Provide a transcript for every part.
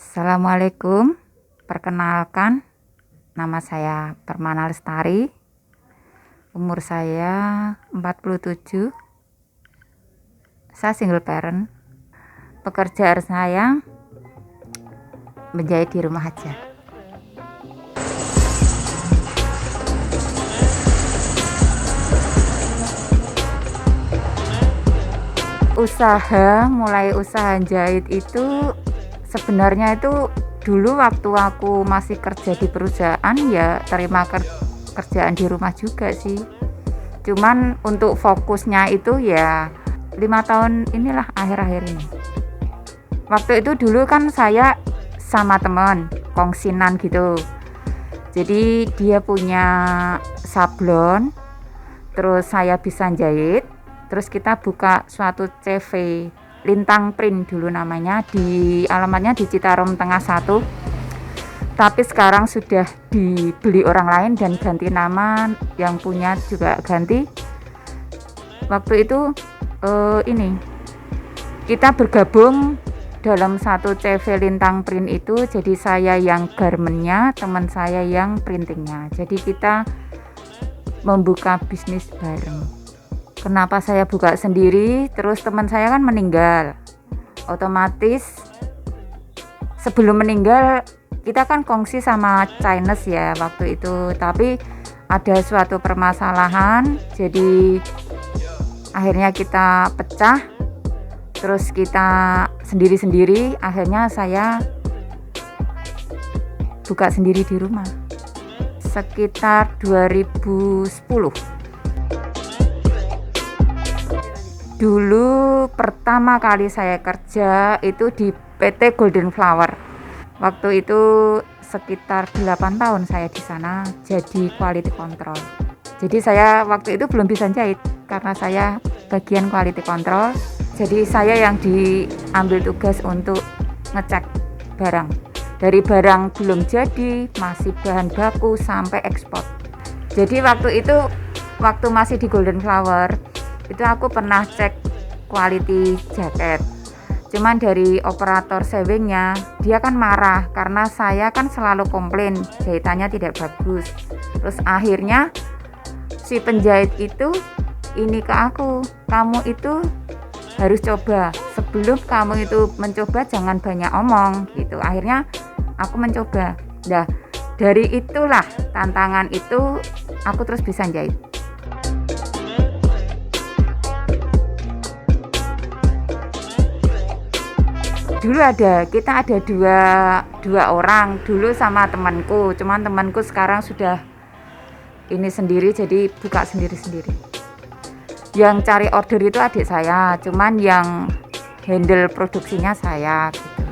Assalamualaikum, perkenalkan nama saya Permana Lestari, umur saya 47, saya single parent, pekerjaan saya menjahit di rumah aja. Mulai usaha jahit itu sebenarnya itu dulu waktu aku masih kerja di perusahaan ya terima kerjaan di rumah juga sih. Cuman untuk fokusnya itu ya 5 tahun inilah akhir-akhir ini. Waktu itu dulu kan saya sama teman kongsinan gitu. Jadi dia punya sablon, terus saya bisa jahit, terus kita buka suatu CV Lintang Print dulu namanya, di alamatnya di Citarum Tengah 1, tapi sekarang sudah dibeli orang lain dan ganti nama, yang punya juga ganti. Waktu itu ini kita bergabung dalam satu CV Lintang Print itu, jadi saya yang garmentnya, teman saya yang printingnya, jadi kita membuka bisnis bareng. Kenapa saya buka sendiri? Terus teman saya kan meninggal, otomatis sebelum meninggal kita kan kongsi sama Chinese ya waktu itu, tapi ada suatu permasalahan, jadi akhirnya kita pecah, terus kita sendiri-sendiri. Akhirnya saya buka sendiri di rumah sekitar 2010. Dulu pertama kali saya kerja itu di PT Golden Flower. Waktu itu sekitar 8 tahun saya di sana jadi quality control. Jadi saya waktu itu belum bisa jahit karena saya bagian quality control. Jadi saya yang diambil tugas untuk ngecek barang. Dari barang belum jadi, masih bahan baku sampai ekspor. Jadi waktu itu waktu masih di Golden Flower itu aku pernah cek quality jaket, cuman dari operator sewingnya dia kan marah karena saya kan selalu komplain jahitannya tidak bagus. Terus akhirnya si penjahit itu ini ke aku, kamu itu harus coba, sebelum kamu itu mencoba jangan banyak omong gitu. Akhirnya aku mencoba. Nah, dari itulah tantangan itu aku terus bisa jahit. Dulu kita ada dua orang dulu sama temanku, cuman temanku sekarang sudah ini sendiri, jadi buka sendiri-sendiri. Yang cari order itu adik saya, cuman yang handle produksinya saya gitu.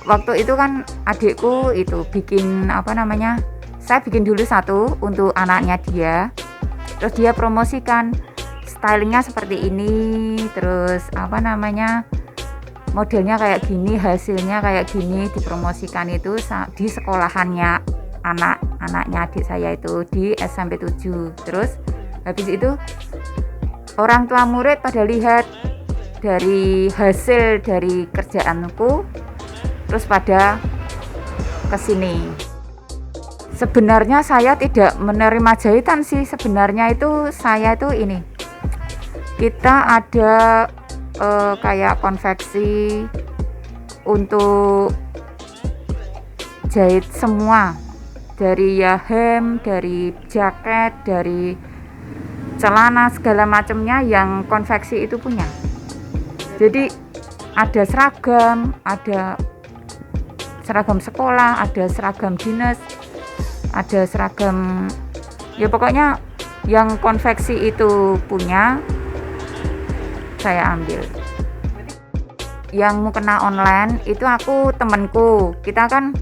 Waktu itu kan adikku itu bikin saya bikin dulu satu untuk anaknya dia, terus dia promosikan stylingnya seperti ini, terus modelnya kayak gini, hasilnya kayak gini, dipromosikan itu di sekolahannya anaknya adik saya itu di SMP 7. Terus habis itu orang tua murid pada lihat dari hasil dari kerjaanku, terus pada kesini. Sebenarnya saya tidak menerima jahitan sih, sebenarnya itu saya itu ini, kita ada kayak konveksi untuk jahit semua, dari hem, dari jaket, dari celana, segala macamnya yang konveksi itu punya. Jadi ada seragam sekolah, ada seragam dinas, ada seragam, ya pokoknya yang konveksi itu punya saya ambil. Yang mau kena online itu aku temanku, kita kan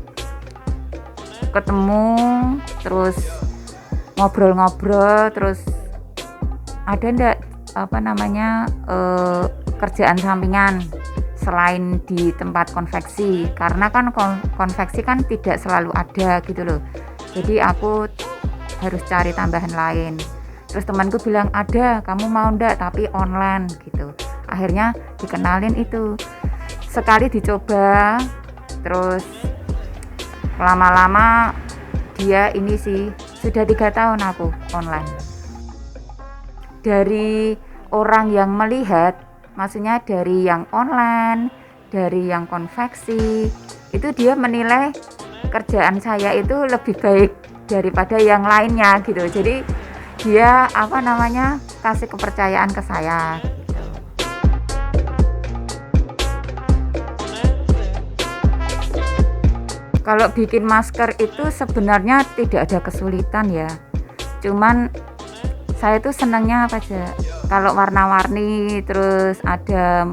ketemu terus ngobrol-ngobrol, terus ada ndak kerjaan sampingan selain di tempat konveksi, karena kan konveksi kan tidak selalu ada gitu loh, jadi aku harus cari tambahan lain. Terus temanku bilang ada, kamu mau ndak tapi online gitu. Akhirnya dikenalin itu, sekali dicoba Terus lama-lama dia ini sih sudah 3 tahun aku online. Dari orang yang melihat, maksudnya dari yang online, dari yang konveksi, itu dia menilai kerjaan saya itu lebih baik daripada yang lainnya gitu. Jadi dia kasih kepercayaan ke saya. Kalau bikin masker itu sebenarnya tidak ada kesulitan ya. Cuman saya tuh senangnya apa aja. Kalau warna-warni terus ada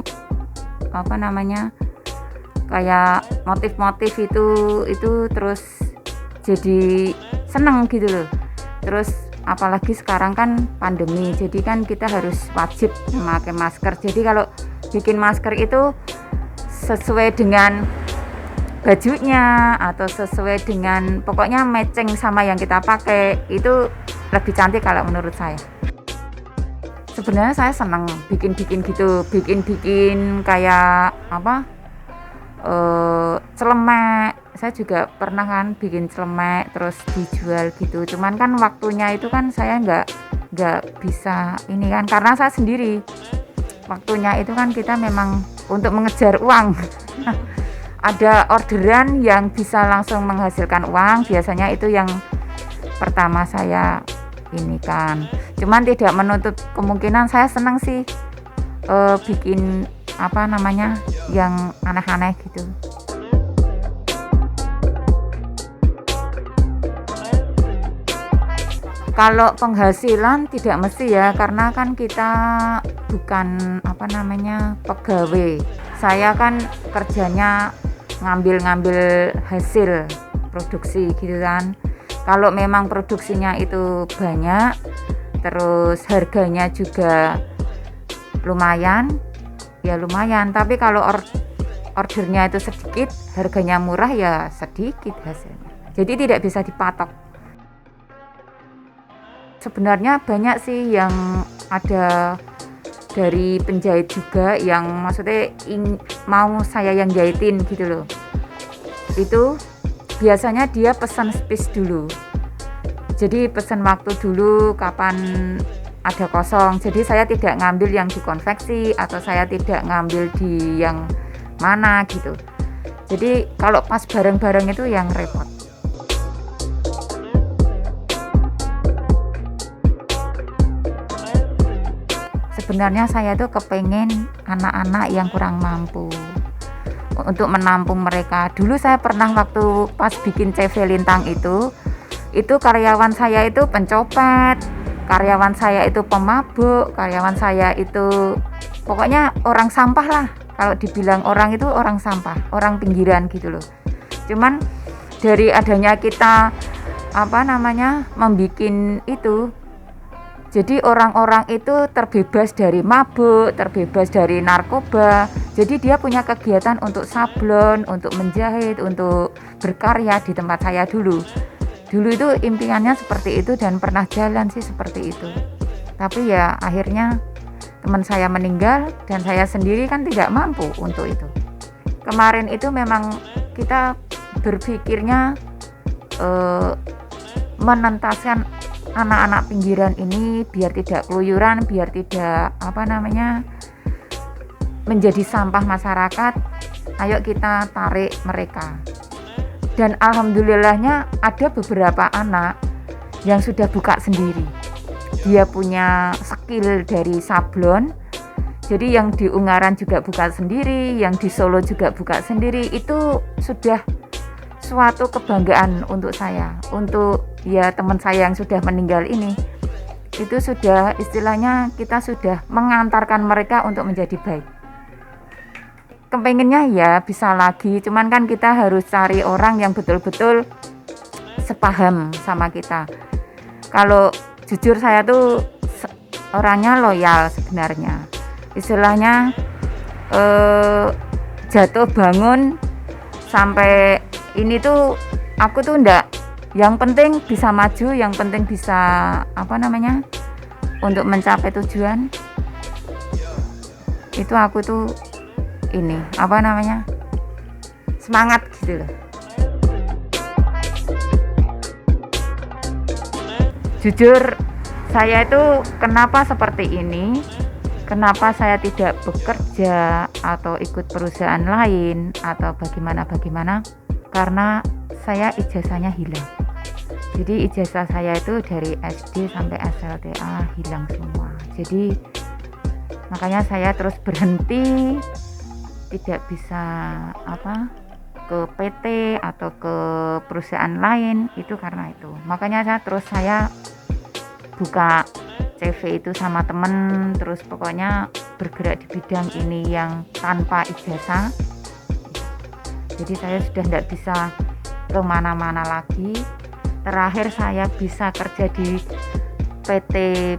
kayak motif-motif itu terus jadi seneng gitu loh. Terus apalagi sekarang kan pandemi, jadi kan kita harus wajib memakai masker. Jadi kalau bikin masker itu sesuai dengan bajunya atau sesuai dengan pokoknya matching sama yang kita pakai, itu lebih cantik kalau menurut saya. Sebenarnya saya senang bikin-bikin gitu, bikin kayak celemek. Saya juga pernah kan bikin celemek terus dijual gitu. Cuman kan waktunya itu kan saya nggak bisa ini kan, karena saya sendiri. Waktunya itu kan kita memang untuk mengejar uang. Ada orderan yang bisa langsung menghasilkan uang, biasanya itu yang pertama saya ini kan. Cuman tidak menutup kemungkinan saya senang sih bikin yang aneh-aneh gitu. Kalau penghasilan tidak mesti ya, karena kan kita bukan pegawai. Saya kan kerjanya ngambil hasil produksi gitu kan. Kalau memang produksinya itu banyak, terus harganya juga lumayan, tapi kalau ordernya itu sedikit, harganya murah ya sedikit hasilnya. Jadi tidak bisa dipatok. Sebenarnya banyak sih yang ada dari penjahit juga yang maksudnya mau saya yang jahitin gitu loh. Itu biasanya dia pesan space dulu. Jadi pesan waktu dulu kapan ada kosong. Jadi saya tidak ngambil yang di konveksi atau saya tidak ngambil di yang mana gitu. Jadi kalau pas bareng-bareng itu yang repot. Sebenarnya saya tuh kepengen anak-anak yang kurang mampu untuk menampung mereka. Dulu saya pernah waktu pas bikin CV Lintang itu karyawan saya itu pencopet, karyawan saya itu pemabuk, karyawan saya itu pokoknya orang sampah lah. Kalau dibilang orang itu orang sampah, orang pinggiran gitu loh. Cuman dari adanya kita membikin itu, jadi orang-orang itu terbebas dari mabuk, terbebas dari narkoba. Jadi dia punya kegiatan untuk sablon, untuk menjahit, untuk berkarya di tempat saya dulu. Dulu itu impiannya seperti itu dan pernah jalan sih seperti itu. Tapi ya akhirnya teman saya meninggal dan saya sendiri kan tidak mampu untuk itu. Kemarin itu memang kita berpikirnya menentaskan anak-anak pinggiran ini biar tidak keluyuran, biar tidak menjadi sampah masyarakat. Ayo kita tarik mereka. Dan alhamdulillahnya ada beberapa anak yang sudah buka sendiri. Dia punya skill dari sablon. Jadi yang di Ungaran juga buka sendiri, yang di Solo juga buka sendiri. Itu sudah suatu kebanggaan untuk saya, untuk teman saya yang sudah meninggal ini. Itu sudah istilahnya kita sudah mengantarkan mereka untuk menjadi baik. Kepengennya ya bisa lagi, cuman kan kita harus cari orang yang betul-betul sepaham sama kita. Kalau jujur saya tuh orangnya loyal sebenarnya. Istilahnya jatuh bangun sampai ini tuh aku tuh enggak, yang penting bisa maju, yang penting bisa untuk mencapai tujuan. Itu aku tuh ini semangat gitu loh. Jujur, saya itu kenapa seperti ini, kenapa saya tidak bekerja atau ikut perusahaan lain atau bagaimana, karena saya ijazahnya hilang. Jadi ijazah saya itu dari SD sampai SLTA hilang semua. Jadi makanya saya terus berhenti, tidak bisa ke PT atau ke perusahaan lain, itu karena itu. Makanya saya buka CV itu sama temen, terus pokoknya bergerak di bidang ini yang tanpa ijazah. Jadi saya sudah tidak bisa kemana-mana lagi. Terakhir saya bisa kerja di PT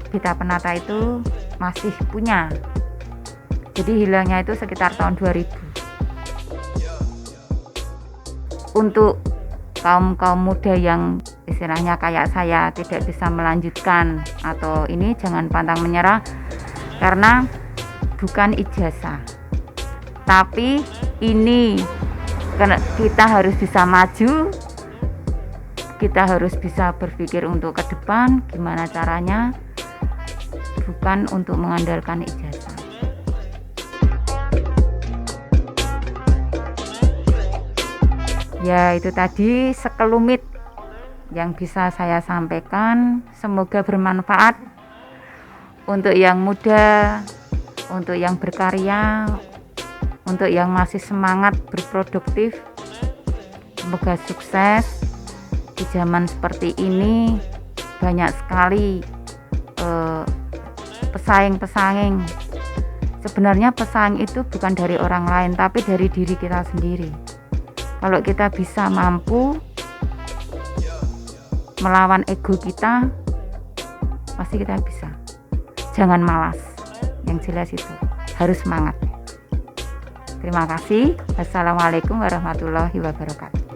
Bita Penata itu masih punya. Jadi hilangnya itu sekitar tahun 2000. Untuk kaum muda yang istilahnya kayak saya tidak bisa melanjutkan atau ini, jangan pantang menyerah, karena bukan ijazah, tapi ini kita harus bisa maju, kita harus bisa berpikir untuk ke depan gimana caranya, bukan untuk mengandalkan ijazah. Ya, itu tadi sekelumit yang bisa saya sampaikan. Semoga bermanfaat untuk yang muda, untuk yang berkarya, untuk yang masih semangat berproduktif. Semoga sukses. Di zaman seperti ini banyak sekali pesaing. Sebenarnya pesaing itu bukan dari orang lain, tapi dari diri kita sendiri. Kalau kita bisa mampu melawan ego kita, pasti kita bisa. Jangan malas. Yang jelas itu harus semangat. Terima kasih. Wassalamualaikum warahmatullahi wabarakatuh.